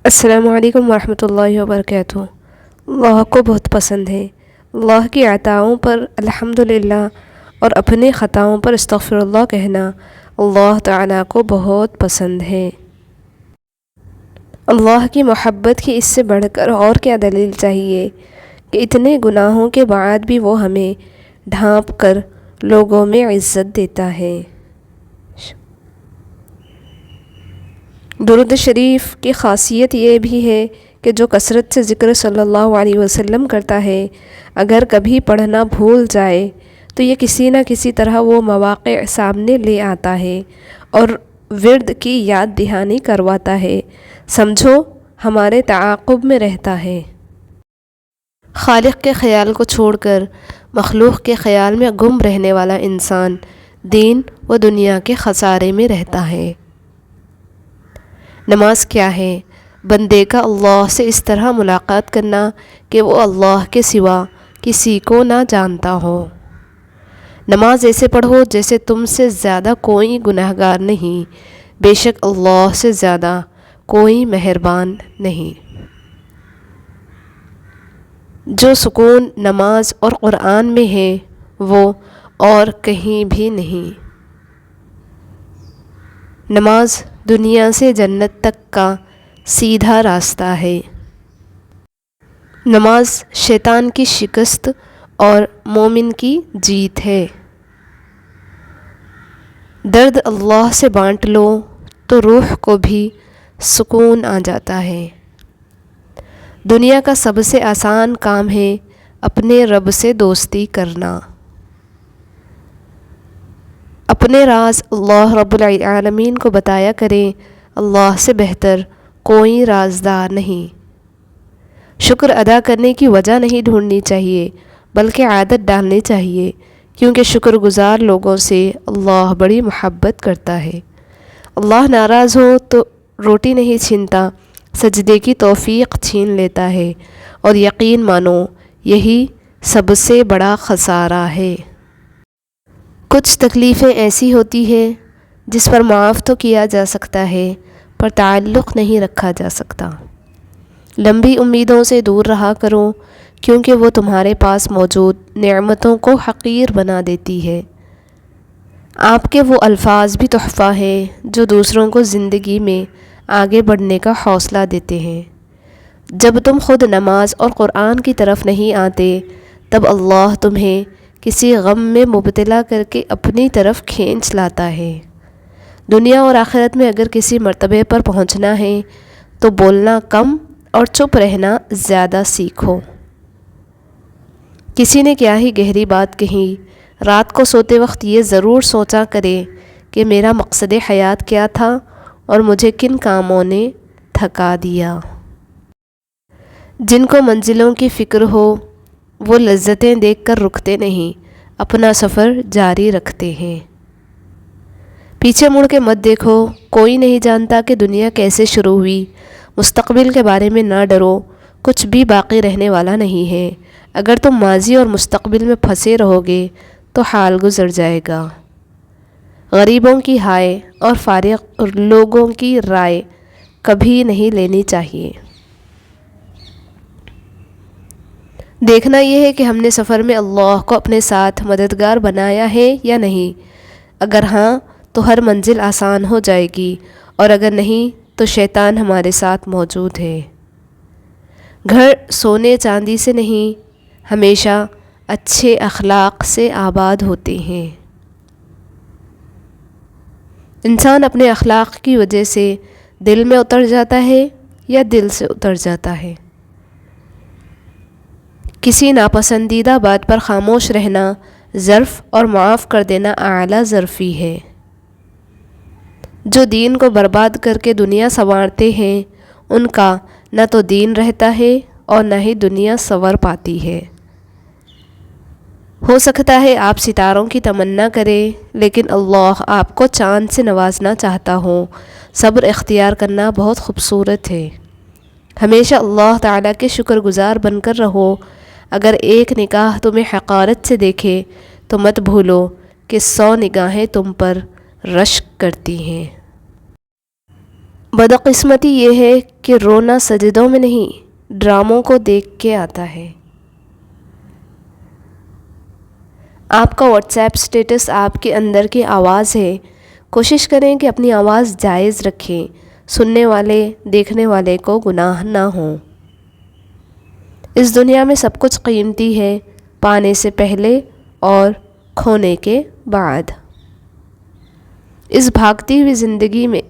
السلام علیکم ورحمۃ اللہ وبرکاتہ۔ اللہ کو بہت پسند ہے۔ اللہ کی عطاؤں پر الحمدللہ اور اپنے خطاؤں پر استغفر اللہ کہنا اللہ تعالیٰ کو بہت پسند ہے۔ اللہ کی محبت کی اس سے بڑھ کر اور کیا دلیل چاہیے کہ اتنے گناہوں کے بعد بھی وہ ہمیں ڈھانپ کر لوگوں میں عزت دیتا ہے۔ درود شریف کی خاصیت یہ بھی ہے کہ جو کثرت سے ذکر صلی اللہ علیہ وسلم کرتا ہے، اگر کبھی پڑھنا بھول جائے تو یہ کسی نہ کسی طرح وہ مواقع سامنے لے آتا ہے اور ورد کی یاد دہانی کرواتا ہے، سمجھو ہمارے تعاقب میں رہتا ہے۔ خالق کے خیال کو چھوڑ کر مخلوق کے خیال میں گم رہنے والا انسان دین و دنیا کے خسارے میں رہتا ہے۔ نماز کیا ہے؟ بندے کا اللہ سے اس طرح ملاقات کرنا کہ وہ اللہ کے سوا کسی کو نہ جانتا ہو۔ نماز ایسے پڑھو جیسے تم سے زیادہ کوئی گناہگار نہیں، بے شک اللہ سے زیادہ کوئی مہربان نہیں۔ جو سکون نماز اور قرآن میں ہے وہ اور کہیں بھی نہیں۔ نماز دنیا سے جنت تک کا سیدھا راستہ ہے۔ نماز شیطان کی شکست اور مومن کی جیت ہے۔ درد اللہ سے بانٹ لو تو روح کو بھی سکون آ جاتا ہے۔ دنیا کا سب سے آسان کام ہے اپنے رب سے دوستی کرنا۔ اپنے راز اللہ رب العالمین کو بتایا کریں، اللہ سے بہتر کوئی رازدار نہیں۔ شکر ادا کرنے کی وجہ نہیں ڈھونڈنی چاہیے بلکہ عادت ڈالنی چاہیے، کیونکہ شکر گزار لوگوں سے اللہ بڑی محبت کرتا ہے۔ اللہ ناراض ہو تو روٹی نہیں چھینتا، سجدے کی توفیق چھین لیتا ہے، اور یقین مانو یہی سب سے بڑا خسارہ ہے۔ کچھ تکلیفیں ایسی ہوتی ہیں جس پر معاف تو کیا جا سکتا ہے پر تعلق نہیں رکھا جا سکتا۔ لمبی امیدوں سے دور رہا کرو، کیونکہ وہ تمہارے پاس موجود نعمتوں کو حقیر بنا دیتی ہے۔ آپ کے وہ الفاظ بھی تحفہ ہیں جو دوسروں کو زندگی میں آگے بڑھنے کا حوصلہ دیتے ہیں۔ جب تم خود نماز اور قرآن کی طرف نہیں آتے، تب اللہ تمہیں کسی غم میں مبتلا کر کے اپنی طرف کھینچ لاتا ہے۔ دنیا اور آخرت میں اگر کسی مرتبے پر پہنچنا ہے تو بولنا کم اور چپ رہنا زیادہ سیکھو۔ کسی نے کیا ہی گہری بات کہی، رات کو سوتے وقت یہ ضرور سوچا کرے کہ میرا مقصد حیات کیا تھا اور مجھے کن کاموں نے تھکا دیا۔ جن کو منزلوں کی فکر ہو وہ لذتیں دیکھ کر رکتے نہیں، اپنا سفر جاری رکھتے ہیں۔ پیچھے مڑ کے مت دیکھو، کوئی نہیں جانتا کہ دنیا کیسے شروع ہوئی۔ مستقبل کے بارے میں نہ ڈرو، کچھ بھی باقی رہنے والا نہیں ہے۔ اگر تم ماضی اور مستقبل میں پھنسے رہو گے تو حال گزر جائے گا۔ غریبوں کی ہائے اور فارغ لوگوں کی رائے کبھی نہیں لینی چاہیے۔ دیکھنا یہ ہے کہ ہم نے سفر میں اللہ کو اپنے ساتھ مددگار بنایا ہے یا نہیں۔ اگر ہاں تو ہر منزل آسان ہو جائے گی، اور اگر نہیں تو شیطان ہمارے ساتھ موجود ہے۔ گھر سونے چاندی سے نہیں، ہمیشہ اچھے اخلاق سے آباد ہوتے ہیں۔ انسان اپنے اخلاق کی وجہ سے دل میں اتر جاتا ہے یا دل سے اتر جاتا ہے۔ کسی ناپسندیدہ بات پر خاموش رہنا ظرف اور معاف کر دینا اعلیٰ ظرفی ہے۔ جو دین کو برباد کر کے دنیا سنوارتے ہیں ان کا نہ تو دین رہتا ہے اور نہ ہی دنیا سنور پاتی ہے۔ ہو سکتا ہے آپ ستاروں کی تمنا کریں لیکن اللہ آپ کو چاند سے نوازنا چاہتا ہو۔ صبر اختیار کرنا بہت خوبصورت ہے۔ ہمیشہ اللہ تعالیٰ کے شکر گزار بن کر رہو۔ اگر ایک نگاہ تمہیں حقارت سے دیکھے تو مت بھولو کہ 100 نگاہیں تم پر رشک کرتی ہیں۔ بدقسمتی یہ ہے کہ رونا سجدوں میں نہیں ڈراموں کو دیکھ کے آتا ہے۔ آپ کا واٹس ایپ سٹیٹس آپ کے اندر کی آواز ہے، کوشش کریں کہ اپنی آواز جائز رکھیں، سننے والے دیکھنے والے کو گناہ نہ ہوں۔ اس دنیا میں سب کچھ قیمتی ہے، پانے سے پہلے اور کھونے کے بعد۔ اس بھاگتی ہوئی زندگی میں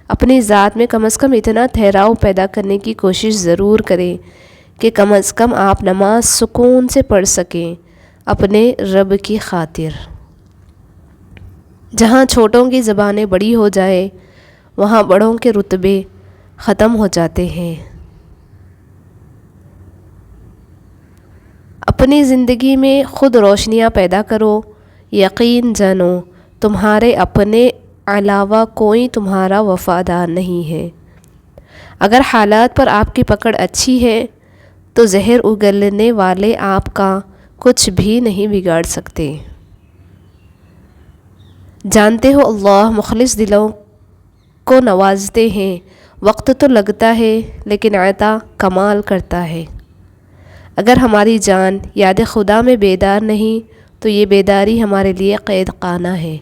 اپنی ذات میں کم از کم اتنا ٹھہراؤ پیدا کرنے کی کوشش ضرور کریں کہ کم از کم آپ نماز سکون سے پڑھ سکیں اپنے رب کی خاطر۔ جہاں چھوٹوں کی زبانیں بڑی ہو جائے وہاں بڑوں کے رتبے ختم ہو جاتے ہیں۔ اپنی زندگی میں خود روشنیاں پیدا کرو، یقین جانو تمہارے اپنے علاوہ کوئی تمہارا وفادار نہیں ہے۔ اگر حالات پر آپ کی پکڑ اچھی ہے تو زہر اگلنے والے آپ کا کچھ بھی نہیں بگاڑ سکتے۔ جانتے ہو اللہ مخلص دلوں کو نوازتے ہیں، وقت تو لگتا ہے لیکن عطا کمال کرتا ہے۔ اگر ہماری جان یاد خدا میں بیدار نہیں تو یہ بیداری ہمارے لیے قید خانہ ہے۔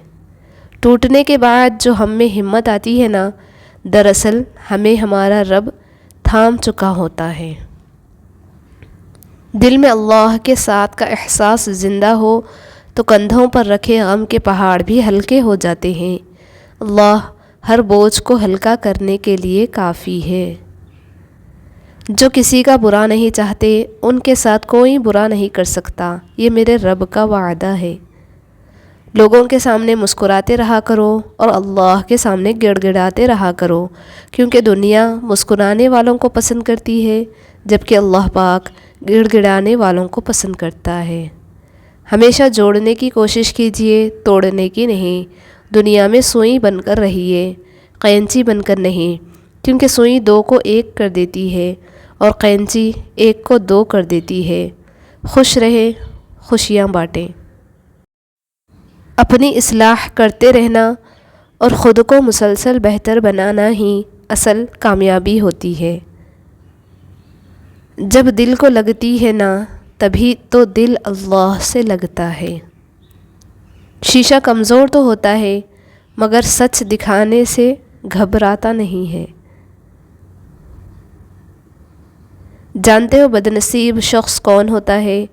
ٹوٹنے کے بعد جو ہم میں ہمت آتی ہے نا، دراصل ہمیں ہمارا رب تھام چکا ہوتا ہے۔ دل میں اللہ کے ساتھ کا احساس زندہ ہو تو کندھوں پر رکھے غم کے پہاڑ بھی ہلکے ہو جاتے ہیں۔ اللہ ہر بوجھ کو ہلکا کرنے کے لیے کافی ہے۔ جو کسی کا برا نہیں چاہتے ان کے ساتھ کوئی برا نہیں کر سکتا، یہ میرے رب کا وعدہ ہے۔ لوگوں کے سامنے مسکراتے رہا کرو اور اللہ کے سامنے گڑ گڑاتے رہا کرو، کیونکہ دنیا مسکرانے والوں کو پسند کرتی ہے جبکہ اللہ پاک گڑ گڑانے والوں کو پسند کرتا ہے۔ ہمیشہ جوڑنے کی کوشش کیجیے، توڑنے کی نہیں۔ دنیا میں سوئی بن کر رہیے، قینچی بن کر نہیں، کیونکہ سوئی دو کو ایک کر دیتی ہے اور قینچی ایک کو دو کر دیتی ہے۔ خوش رہیں، خوشیاں بانٹیں۔ اپنی اصلاح کرتے رہنا اور خود کو مسلسل بہتر بنانا ہی اصل کامیابی ہوتی ہے۔ جب دل کو لگتی ہے نا تبھی تو دل اللہ سے لگتا ہے۔ شیشہ کمزور تو ہوتا ہے مگر سچ دکھانے سے گھبراتا نہیں ہے۔ جانتے ہو بدنصیب شخص کون ہوتا ہے؟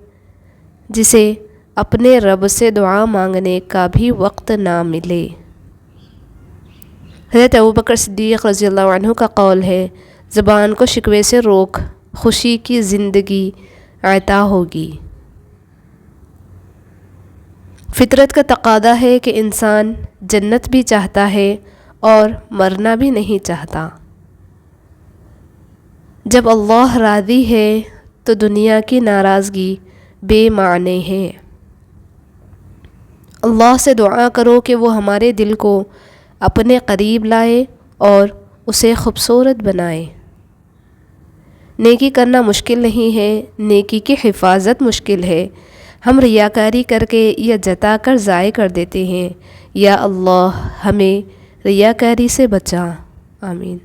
جسے اپنے رب سے دعا مانگنے کا بھی وقت نہ ملے۔ حضرت ابوبکر صدیق رضی اللہ عنہ کا قول ہے، زبان کو شکوے سے روک، خوشی کی زندگی عطا ہوگی۔ فطرت کا تقاضا ہے کہ انسان جنت بھی چاہتا ہے اور مرنا بھی نہیں چاہتا۔ جب اللہ راضی ہے تو دنیا کی ناراضگی بے معنی ہے۔ اللہ سے دعا کرو کہ وہ ہمارے دل کو اپنے قریب لائے اور اسے خوبصورت بنائے۔ نیکی کرنا مشکل نہیں ہے، نیکی کی حفاظت مشکل ہے۔ ہم ریاکاری کر کے یا جتا کر ضائع کر دیتے ہیں۔ یا اللہ ہمیں ریاکاری سے بچا، آمین۔